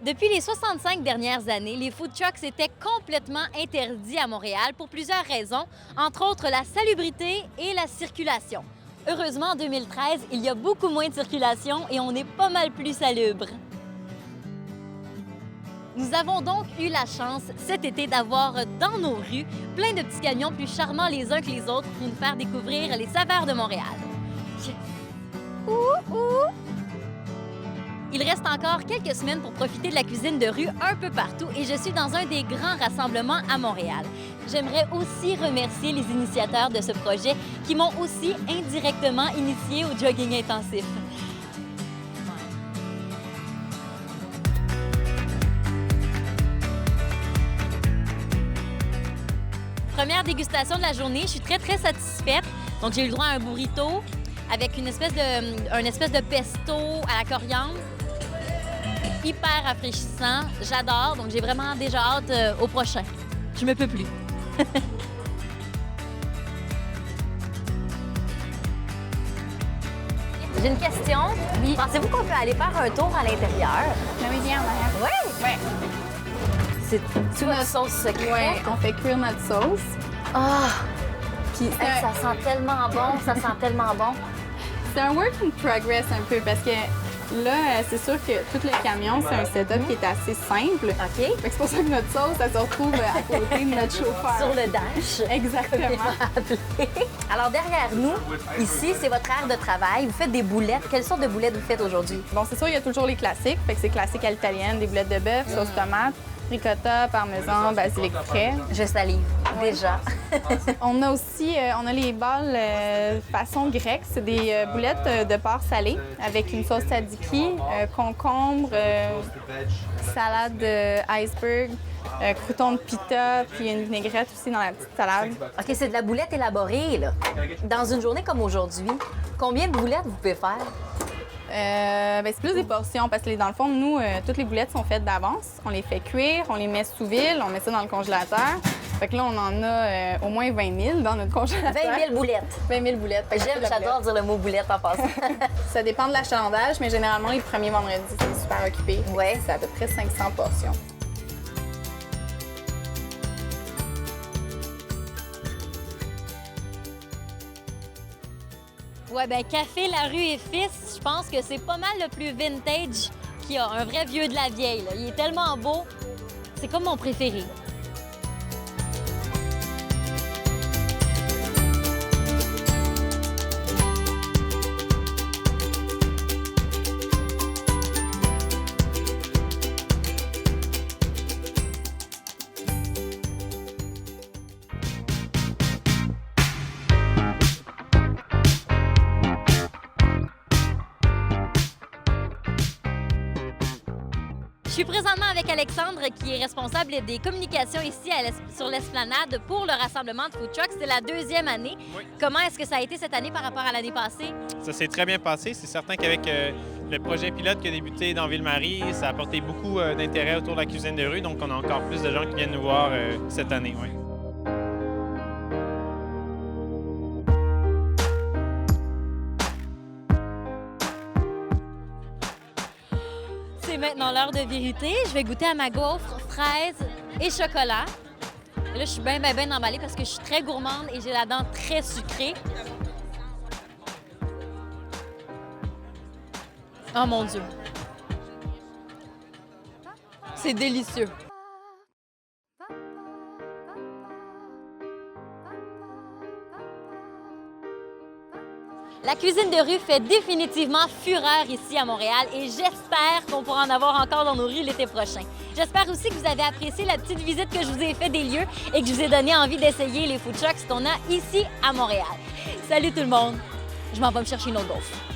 Depuis les 65 dernières années, les food trucks étaient complètement interdits à Montréal pour plusieurs raisons, entre autres la salubrité et la circulation. Heureusement, en 2013, il y a beaucoup moins de circulation et on est pas mal plus salubre. Nous avons donc eu la chance cet été d'avoir dans nos rues plein de petits camions plus charmants les uns que les autres pour nous faire découvrir les saveurs de Montréal. Il reste encore quelques semaines pour profiter de la cuisine de rue un peu partout et je suis dans un des grands rassemblements à Montréal. J'aimerais aussi remercier les initiateurs de ce projet qui m'ont aussi indirectement initié au jogging intensif. Première dégustation de la journée, je suis très satisfaite. Donc j'ai eu le droit à un burrito avec une espèce de pesto à la coriandre. Hyper rafraîchissant, j'adore, donc j'ai vraiment déjà hâte au prochain. Je me peux plus. J'ai une question. Oui. Pensez-vous qu'on peut aller faire un tour à l'intérieur? Oui, viens en arrière. Oui? Oui. C'est notre sauce secrète? Oui, on fait cuire notre sauce. Ah! Puis Hey, ça sent tellement bon, ça sent tellement bon. c'est un work in progress un peu parce que là, c'est sûr que tout le camion, c'est un setup qui est assez simple. OK. Fait que c'est pour ça que notre sauce, elle se retrouve à côté de notre chauffeur. Sur le dash. Exactement. Alors, derrière nous, ici, c'est votre aire de travail. Vous faites des boulettes. Quelle sorte de boulettes vous faites aujourd'hui? Bon, c'est sûr, il y a toujours les classiques. Fait que c'est classique à l'italienne, des boulettes de bœuf, sauce tomate, ricotta, parmesan, basilic frais. Je salive, déjà. On a aussi on a les balles façon grecque. C'est des boulettes de porc salé avec une sauce tzatziki, concombre, salade iceberg, croûtons de pita, puis une vinaigrette aussi dans la petite salade. OK, c'est de la boulette élaborée, là. Dans une journée comme aujourd'hui, combien de boulettes vous pouvez faire? C'est plus des portions parce que dans le fond, nous, toutes les boulettes sont faites d'avance. On les fait cuire, on les met sous vide, on met ça dans le congélateur. Fait que là, on en a au moins 20 000 dans notre congélateur. 20 000 boulettes. 20 000 boulettes. J'adore dire le mot boulette en passant. Ça dépend de l'achalandage, mais généralement, les premiers vendredis, c'est super occupé. Ouais. C'est à peu près 500 portions. Ouais, ben Café La Rue et Fils, je pense que c'est pas mal le plus vintage qu'il y a. Un vrai vieux de la vieille, là. Il est tellement beau. C'est comme mon préféré. Je suis présentement avec Alexandre, qui est responsable des communications ici sur l'Esplanade pour le rassemblement de food trucks. C'est la deuxième année. Oui. Comment est-ce que ça a été cette année par rapport à l'année passée? Ça s'est très bien passé. C'est certain qu'avec le projet pilote qui a débuté dans Ville-Marie, ça a apporté beaucoup d'intérêt autour de la cuisine de rue. Donc, on a encore plus de gens qui viennent nous voir cette année. Oui. C'est maintenant l'heure de vérité. Je vais goûter à ma gaufre, fraise et chocolat. Et là, je suis bien emballée parce que je suis très gourmande et j'ai la dent très sucrée. Oh mon Dieu! C'est délicieux. La cuisine de rue fait définitivement fureur ici à Montréal et j'espère qu'on pourra en avoir encore dans nos rues l'été prochain. J'espère aussi que vous avez apprécié la petite visite que je vous ai fait des lieux et que je vous ai donné envie d'essayer les food trucks qu'on a ici à Montréal. Salut tout le monde! Je m'en vais me chercher une autre gaufre.